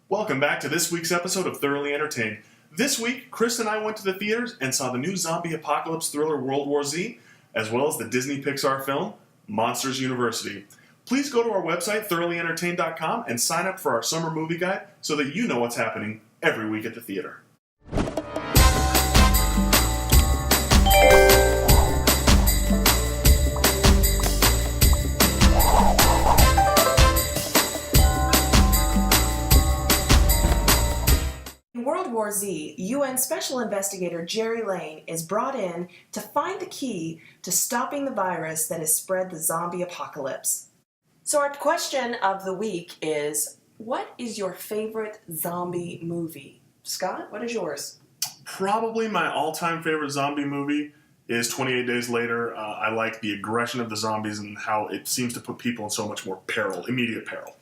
Welcome back to this week's episode of Thoroughly Entertained. This week, Krista and I went to the theaters and saw the new zombie apocalypse thriller World War Z, as well as the Disney Pixar film Monsters University. Please go to our website, thoroughlyentertained.com, and sign up for our summer movie guide so that you know what's happening every week at the theater. In World War Z, UN Special Investigator Jerry Lane is brought in to find the key to stopping the virus that has spread the zombie apocalypse. So our question of the week is, what is your favorite zombie movie? Scott, what is yours? Probably my all-time favorite zombie movie is 28 Days Later. I like the aggression of the zombies and how it seems to put people in so much more peril, immediate peril.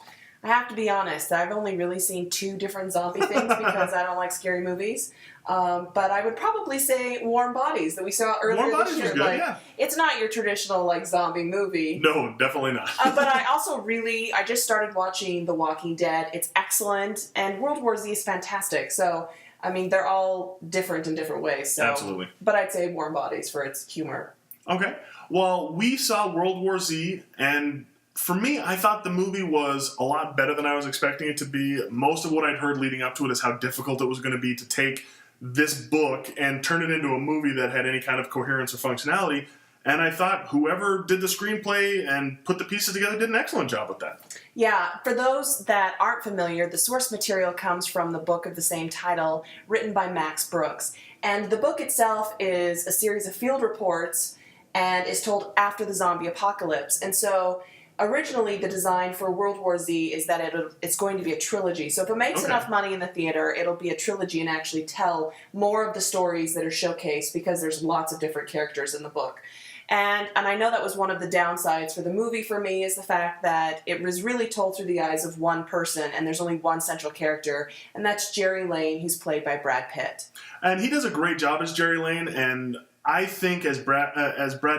I have to be honest, I've only really seen two different zombie things because I don't like scary movies. But I would probably say Warm Bodies that we saw earlier this year. Was good, yeah. It's not your traditional zombie movie. No, definitely not. But I also I just started watching The Walking Dead. It's excellent, and World War Z is fantastic. So, I mean, they're all different in different ways. So. Absolutely. But I'd say Warm Bodies for its humor. Okay. Well, we saw World War Z, and for me, I thought the movie was a lot better than I was expecting it to be. Most of what I'd heard leading up to it is how difficult it was going to be to take this book and turn it into a movie that had any kind of coherence or functionality. And I thought whoever did the screenplay and put the pieces together did an excellent job with that. Yeah, for those that aren't familiar, the source material comes from the book of the same title, written by Max Brooks. And the book itself is a series of field reports and is told after the zombie apocalypse. And so originally, the design for World War Z is that it's going to be a trilogy. So if it makes enough money in the theater, it'll be a trilogy and actually tell more of the stories that are showcased because there's lots of different characters in the book. And I know that was one of the downsides for the movie for me is the fact that it was really told through the eyes of one person and there's only one central character, and that's Jerry Lane, who's played by Brad Pitt. And he does a great job as Jerry Lane, and I think as Brad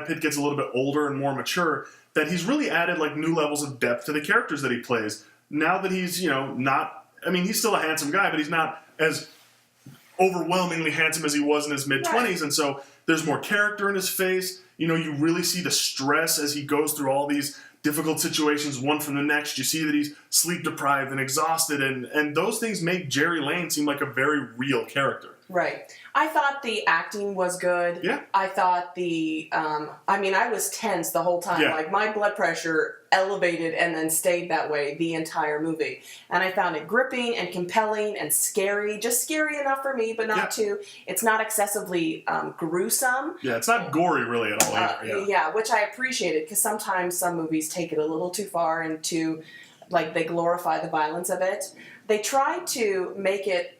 Pitt gets a little bit older and more mature, that he's really added new levels of depth to the characters that he plays. Now that he's, he's still a handsome guy, but he's not as overwhelmingly handsome as he was in his mid-20s, right. And so there's more character in his face. You really see the stress as he goes through all these difficult situations, one from the next. You see that he's sleep-deprived and exhausted, and those things make Jerry Lane seem like a very real character. Right. I thought the acting was good. Yeah. I thought I was tense the whole time. Yeah. My blood pressure elevated and then stayed that way the entire movie. And I found it gripping and compelling and scary. Just scary enough for me, but not too. It's not excessively gruesome. Yeah, it's not gory really at all either. Yeah, which I appreciated because sometimes some movies take it a little too far and they glorify the violence of it. They try to make it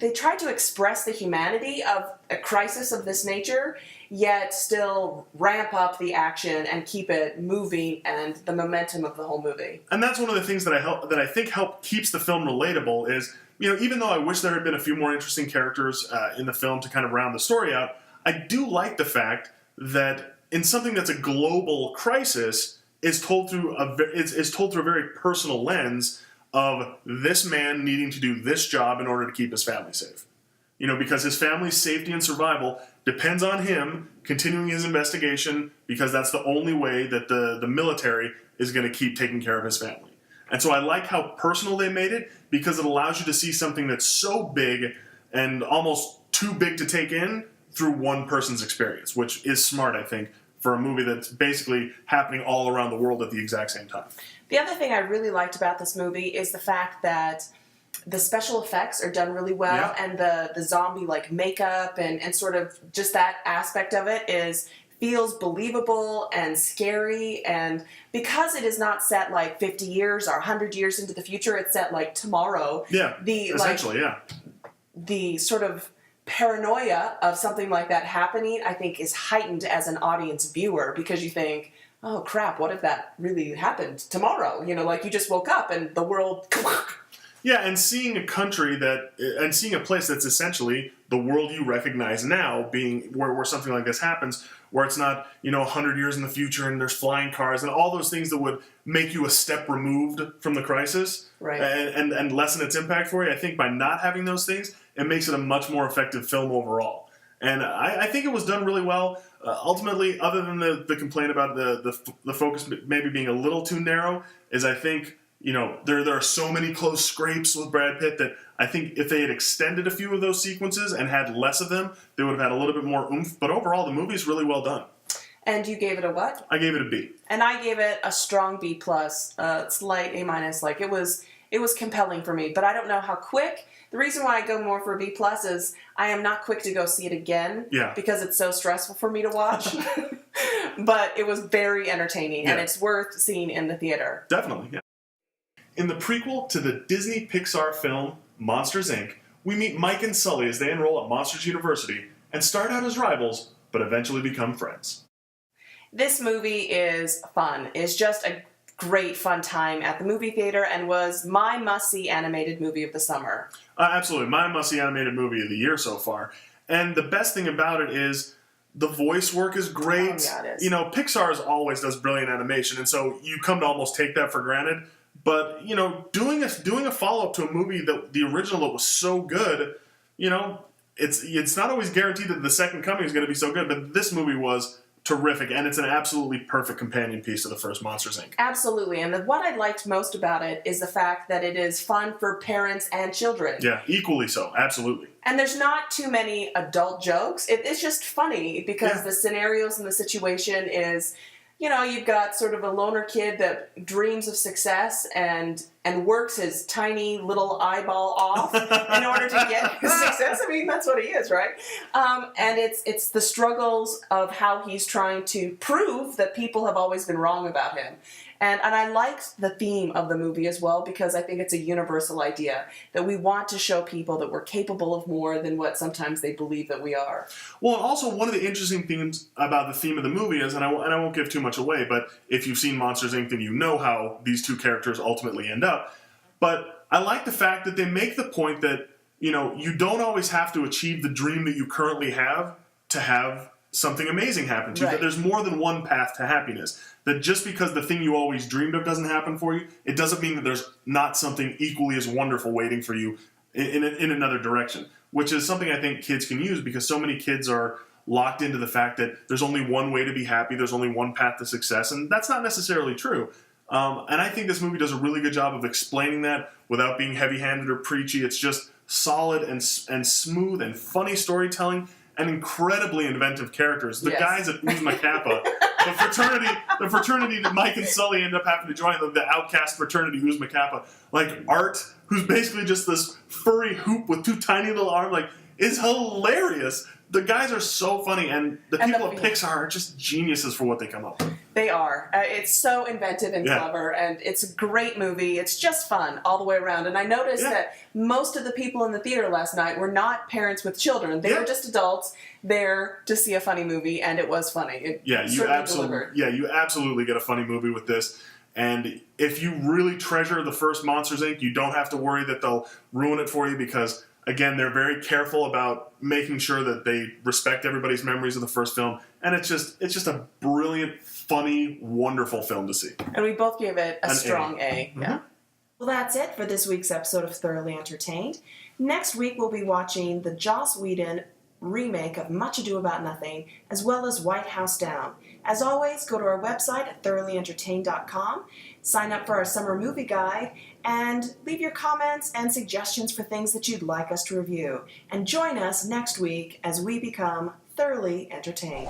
they tried to express the humanity of a crisis of this nature, yet still ramp up the action and keep it moving and the momentum of the whole movie. And that's one of the things that I think keeps the film relatable is, even though I wish there had been a few more interesting characters in the film to kind of round the story out, I do like the fact that in something that's a global crisis is told through a very personal lens of this man needing to do this job in order to keep his family safe. Because his family's safety and survival depends on him continuing his investigation because that's the only way that the military is going to keep taking care of his family. And so I like how personal they made it because it allows you to see something that's so big and almost too big to take in through one person's experience, which is smart, I think, for a movie that's basically happening all around the world at the exact same time. The other thing I really liked about this movie is the fact that the special effects are done really well, and the zombie makeup and sort of just that aspect of it feels believable and scary, and because it is not set 50 years or 100 years into the future, it's set tomorrow. Yeah, essentially, the sort of paranoia of something like that happening, I think, is heightened as an audience viewer because you think, oh crap, what if that really happened tomorrow? You just woke up and the world... Yeah, and seeing a place that's essentially the world you recognize now, being where something like this happens, where it's not, 100 years in the future and there's flying cars and all those things that would make you a step removed from the crisis, right, and lessen its impact for you. I think by not having those things, it makes it a much more effective film overall. And I think it was done really well. Ultimately, other than the complaint about the focus maybe being a little too narrow, is I think, there are so many close scrapes with Brad Pitt that I think if they had extended a few of those sequences and had less of them, they would have had a little bit more oomph. But overall, the movie is really well done. And you gave it a what? I gave it a B. And I gave it a strong B+, slight A-. Like, it was compelling for me, but I don't know how quick. The reason why I go more for a B+ is I am not quick to go see it again, because it's so stressful for me to watch. But it was very entertaining, and it's worth seeing in the theater. Definitely, yeah. In the prequel to the Disney Pixar film Monsters, Inc., we meet Mike and Sully as they enroll at Monsters University and start out as rivals, but eventually become friends. This movie is fun. It's just a great fun time at the movie theater and was my must-see animated movie of the summer. Absolutely. My must-see animated movie of the year so far. And the best thing about it is the voice work is great. Oh, yeah, it is. Pixar always does brilliant animation, and so you come to almost take that for granted. But, doing a follow-up to a movie that the original that was so good, it's not always guaranteed that the second coming is going to be so good, but this movie was terrific, and it's an absolutely perfect companion piece to the first Monsters, Inc. Absolutely, and what I liked most about it is the fact that it is fun for parents and children. Yeah, equally so, absolutely. And there's not too many adult jokes. It's just funny because the scenarios and the situation is, you've got sort of a loner kid that dreams of success and works his tiny little eyeball off in order to get his success. I mean, that's what he is, right? And it's the struggles of how he's trying to prove that people have always been wrong about him. And I liked the theme of the movie as well, because I think it's a universal idea that we want to show people that we're capable of more than what sometimes they believe that we are. Well, and also one of the interesting things about the theme of the movie is, and I won't give too much away, but if you've seen Monsters, Inc., then you know how these two characters ultimately end up. But I like the fact that they make the point that, you don't always have to achieve the dream that you currently have to have something amazing happen to you. Right. That there's more than one path to happiness. That just because the thing you always dreamed of doesn't happen for you, it doesn't mean that there's not something equally as wonderful waiting for you in another direction. Which is something I think kids can use, because so many kids are locked into the fact that there's only one way to be happy, there's only one path to success, and that's not necessarily true. And I think this movie does a really good job of explaining that without being heavy-handed or preachy. It's just solid and smooth and funny storytelling and incredibly inventive characters. The guys at Uzma Kappa, the fraternity that Mike and Sully end up having to join, the outcast fraternity Uzma Kappa, like Art, who's basically just this furry hoop with two tiny little arms, is hilarious. The guys are so funny, and the people at Pixar are just geniuses for what they come up with. They are. It's so inventive and clever, and it's a great movie. It's just fun all the way around. And I noticed that most of the people in the theater last night were not parents with children. They were just adults there to see a funny movie, and it was funny. You absolutely get a funny movie with this. And if you really treasure the first Monsters, Inc., you don't have to worry that they'll ruin it for you, because again, they're very careful about making sure that they respect everybody's memories of the first film, and it's just a brilliant, funny, wonderful film to see. And we both gave it a strong A. Mm-hmm. Yeah. Well, that's it for this week's episode of Thoroughly Entertained. Next week, we'll be watching the Joss Whedon remake of Much Ado About Nothing, as well as White House Down. As always, go to our website at thoroughlyentertained.com, sign up for our summer movie guide, and leave your comments and suggestions for things that you'd like us to review. And join us next week as we become thoroughly entertained.